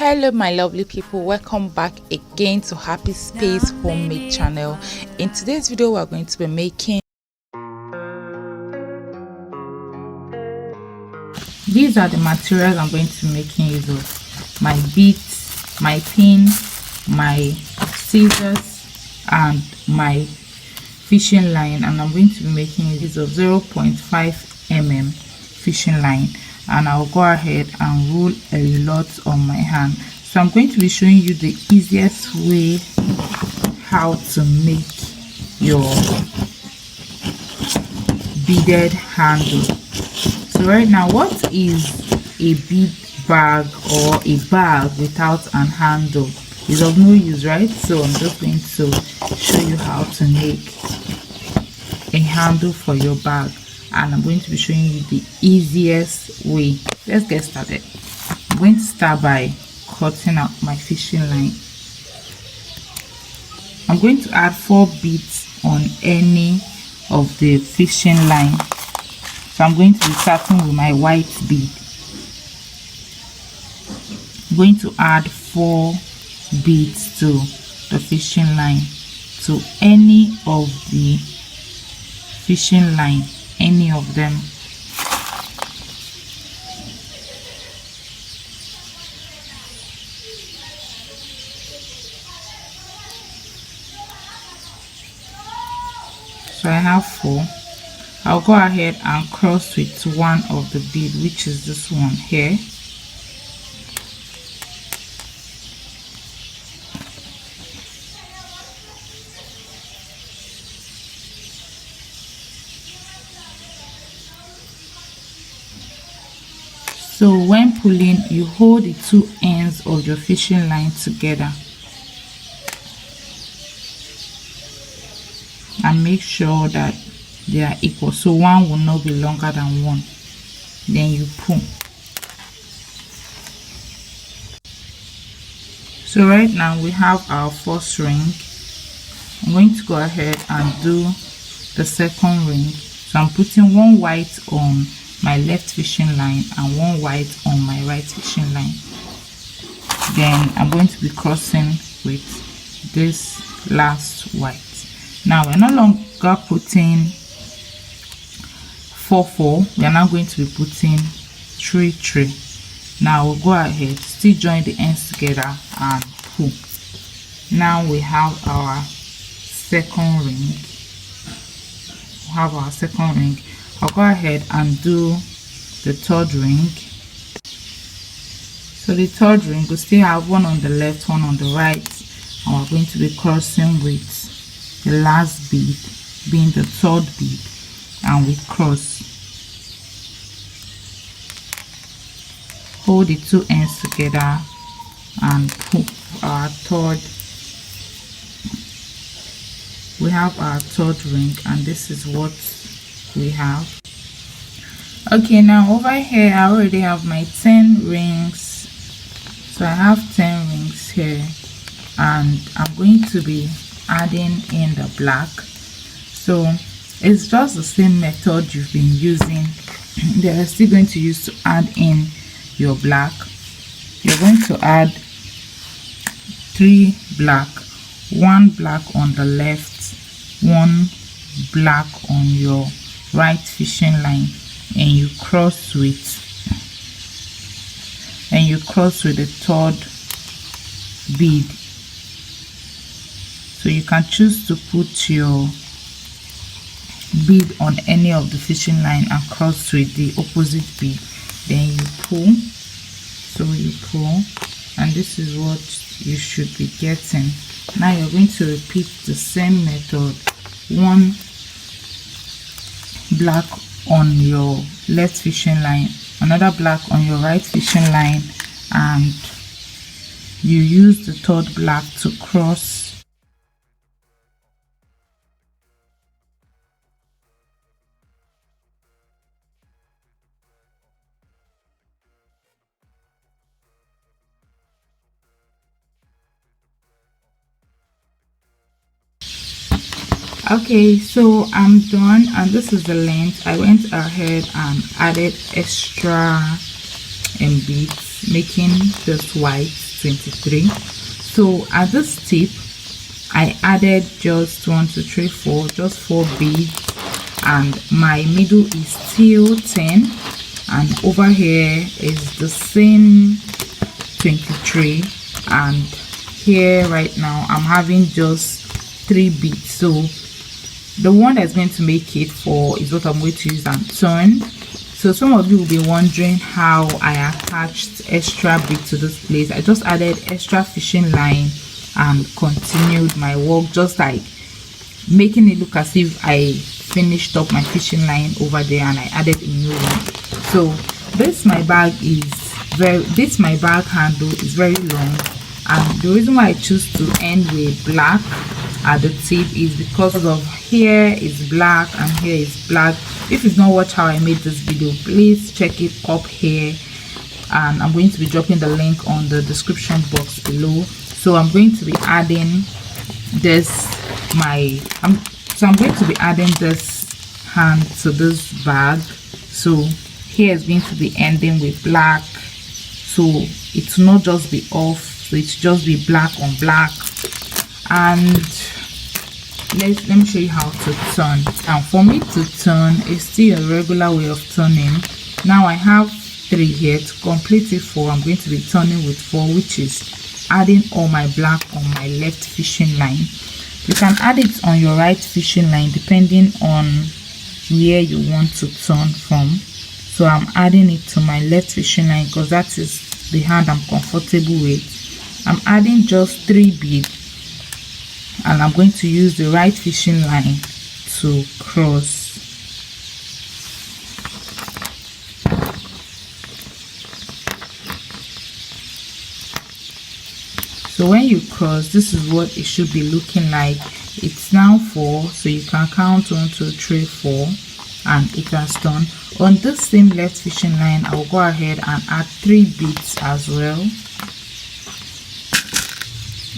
Hello my lovely people, welcome back again to Happy Space Homemade channel. In today's video we are going to be making, these are the materials I'm going to be making use of: my beads, my pin, my scissors and my fishing line. And I'm going to be making use of 0.5 mm fishing line, and I'll go ahead and roll a lot on my hand. So I'm going to be showing you the easiest way how to make your beaded handle. So right now, what is a bead bag or a bag without an handle? Is of no use, right? So I'm just going to show you how to make a handle for your bag, and I'm going to be showing you the easiest way. Let's get started. I'm going to start by cutting out my fishing line. I'm going to add 4 beads on any of the fishing line. So I'm going to be starting with my white bead. I'm going to add 4 beads to the fishing line, to any of the fishing line, any of them. So I have 4. I'll go ahead and cross with one of the bead, which is this one here. So when pulling, you hold the 2 ends of your fishing line together and make sure that they are equal, so one will not be longer than one. Then you pull. So right now we have our first ring. I'm going to go ahead and do the second ring. So I'm putting 1 white on my left fishing line and 1 white on my right fishing line. Then I'm going to be crossing with this last white. Now we're no longer putting 4-4, we are now going to be putting 3-3. Now we'll go ahead, still join the ends together and pull. Now we have our second ring. I'll go ahead and do the third ring. So the third ring, we still have one on the left, one on the right, and we're going to be crossing with the last bead being the third bead, and we cross. Hold the 2 ends together and pull our third. We have our third ring, and this is what we have. Okay, now over here I already have my 10 rings. So I have 10 rings here, and I'm going to be adding in the black. So it's just the same method you've been using that you're still going to use to add in your black. You're going to add 3 black, 1 black on the left, 1 black on your right fishing line, and you cross with the third bead. So you can choose to put your bead on any of the fishing line and cross with the opposite bead. Then you pull. So you pull, and this is what you should be getting. Now you're going to repeat the same method. 1 black on your left fishing line, another black on your right fishing line, and you use the third black to cross. Okay, so I'm done, and this is the length. I went ahead and added extra beads, making this white 23. So at this tip I added just 1 2 3 4, just 4 beads, and my middle is still 10, and over here is the same 23, and here right now I'm having just 3 beads. So the one that's going to make it 4 is what I'm going to use and turn. So some of you will be wondering how I attached extra bead to this place. I just added extra fishing line and continued my work, just like making it look as if I finished up my fishing line over there and I added a new one. So this my bag handle is very long, and the reason why I choose to end with black at the tip is because of here is black and here is black. If you've not watched how I made this video, please check it up here, and I'm going to be dropping the link on the description box below. So I'm going to be adding this I'm going to be adding this hand to this bag. So here is going to be ending with black, so it's not just be off, so it's just be black on black. And let me show you how to turn. And for me to turn is still a regular way of turning. Now I have 3 here. To complete it 4, I'm going to be turning with 4, which is adding all my black on my left fishing line. You can add it on your right fishing line depending on where you want to turn from. So I'm adding it to my left fishing line because that is the hand I'm comfortable with. I'm adding just 3 beads, and I'm going to use the right fishing line to cross. So when you cross, this is what it should be looking like. It's now 4, so you can count 1 2 3 4, and it has done. On this same left fishing line, I'll go ahead and add 3 beads as well,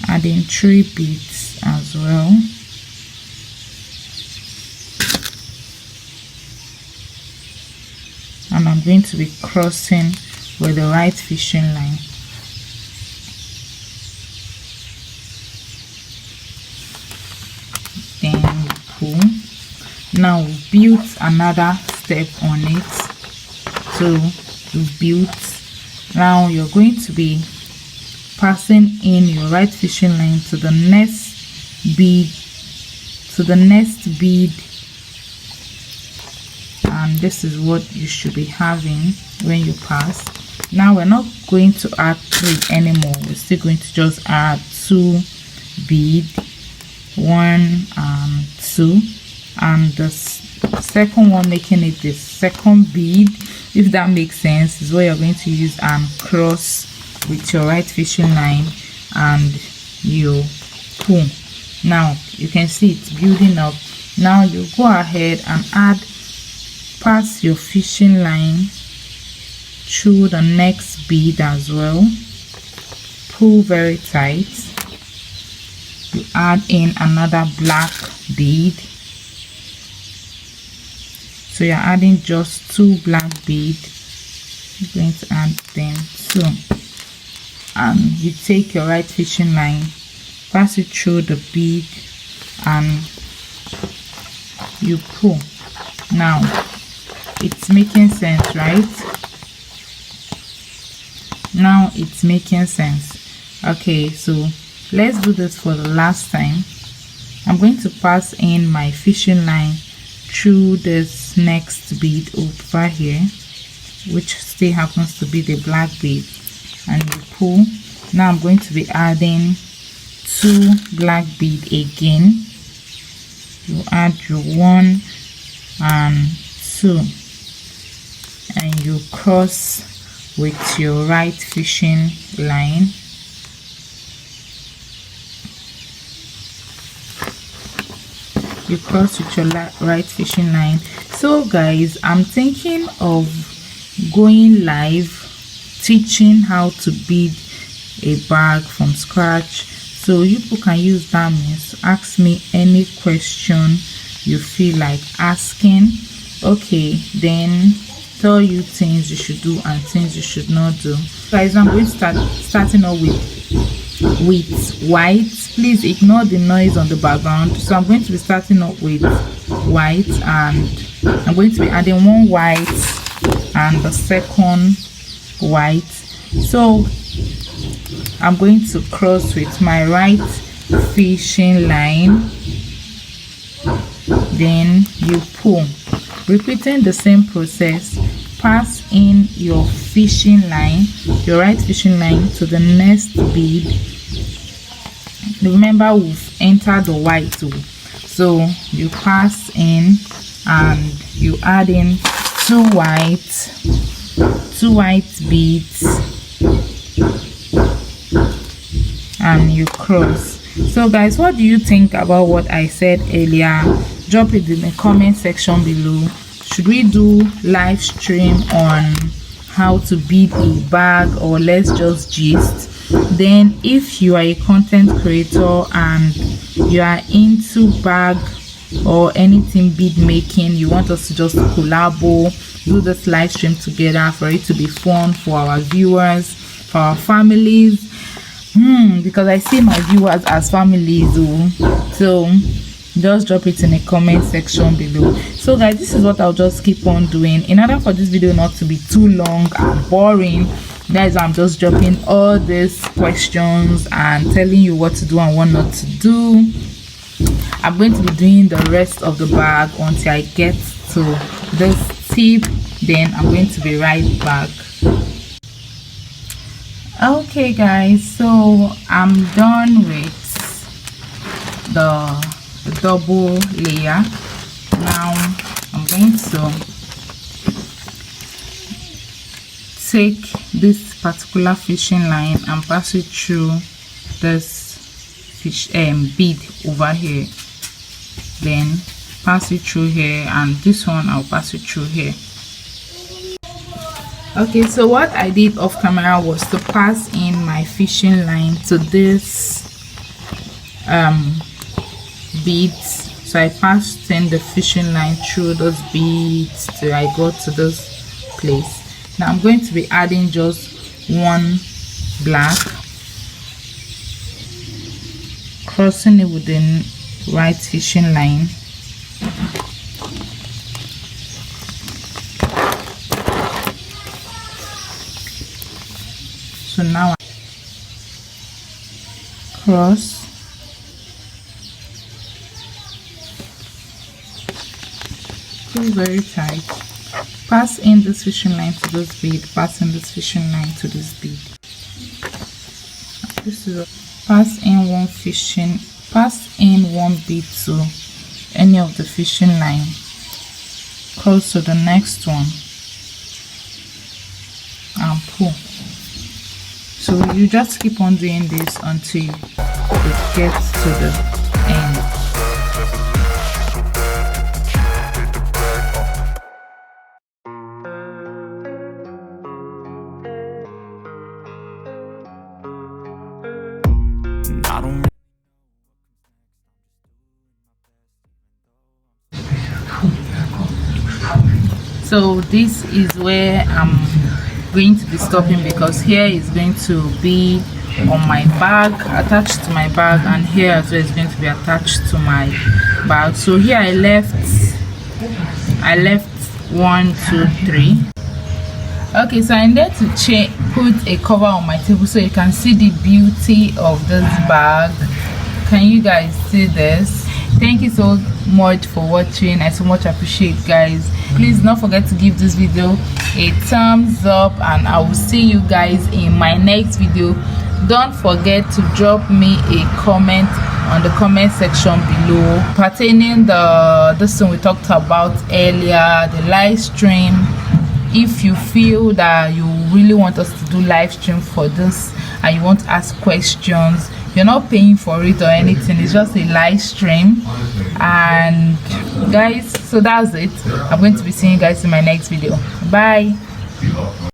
adding 3 beads as well. And I'm going to be crossing with the right fishing line. Then pull. Now we've built another step on it. So you've built. Now you're going to be passing in your right fishing line to the next bead, and this is what you should be having when you pass. Now we're not going to add 3 anymore. We're still going to just add 2 bead, 1 and 2, and the second one, making it the second bead, if that makes sense, is what you're going to use and cross with your right fishing line, and you pull. Now you can see it's building up. Now you go ahead and pass your fishing line through the next bead as well. Pull very tight. You add in another black bead. So you're adding just 2 black beads. You're going to add them 2, and you take your right fishing line, pass it through the bead, and you pull. Now it's making sense, right? Now it's making sense. Okay, so let's do this for the last time. I'm going to pass in my fishing line through this next bead over here, which still happens to be the black bead, and you pull. Now I'm going to be adding 2 black bead again. You add your 1 and 2, and you cross with your right fishing line. You cross with your right fishing line. So guys, I'm thinking of going live teaching how to bead a bag from scratch, so you people can use that means to ask me any question you feel like asking. Okay, then tell you things you should do and things you should not do. Guys, I'm going to starting off with white. Please ignore the noise on the background. So I'm going to be starting off with white, and I'm going to be adding one white and the second white. So I'm going to cross with my right fishing line, then you pull, repeating the same process. Pass in your fishing line, your right fishing line, to the next bead. Remember, we've entered the white too, so you pass in and you add in two white beads and you cross. So guys, what do you think about what I said earlier? Drop it in the comment section below. Should we do live stream on how to bead a bag, or let's just gist? Then if you are a content creator and you are into bag or anything bead making, you want us to just collabo, do this live stream together for it to be fun for our viewers, for our families, because I see my viewers as families though. So just drop it in the comment section below. So guys, this is what I'll just keep on doing in order for this video not to be too long and boring. Guys, I'm just dropping all these questions and telling you what to do and what not to do. I'm going to be doing the rest of the bag until I get to this tip, then I'm going to be right back. Okay guys, so I'm done with the double layer. Now I'm going to take this particular fishing line and pass it through this fish bead over here, then pass it through here, and this one I'll pass it through here. Okay, so what I did off camera was to pass in my fishing line to this beads. So I passed in the fishing line through those beads till I got to this place. Now I'm going to be adding just one black, crossing it with the right fishing line, so now I cross, pull very tight, pass in this fishing line to this bead, pass in this fishing line to this bead. This is pass in one bead to any of the fishing line, cross to the next one and pull. So you just keep on doing this until it gets to the end. So this is where I'm going to be stopping, because here is going to be on my bag, attached to my bag, and here as well is going to be attached to my bag. So here I left 1, 2, 3. Okay, so I need to put a cover on my table so you can see the beauty of this bag. Can you guys see this? Thank you so much for watching. I so much appreciate, guys. Please don't forget to give this video a thumbs up, and I will see you guys in my next video. Don't forget to drop me a comment on the comment section below pertaining this one we talked about earlier, the live stream. If you feel that you really want us to do live stream for this and you want to ask questions, you're not paying for it or anything, it's just a live stream. And guys, so that's it. I'm going to be seeing you guys in my next video. Bye.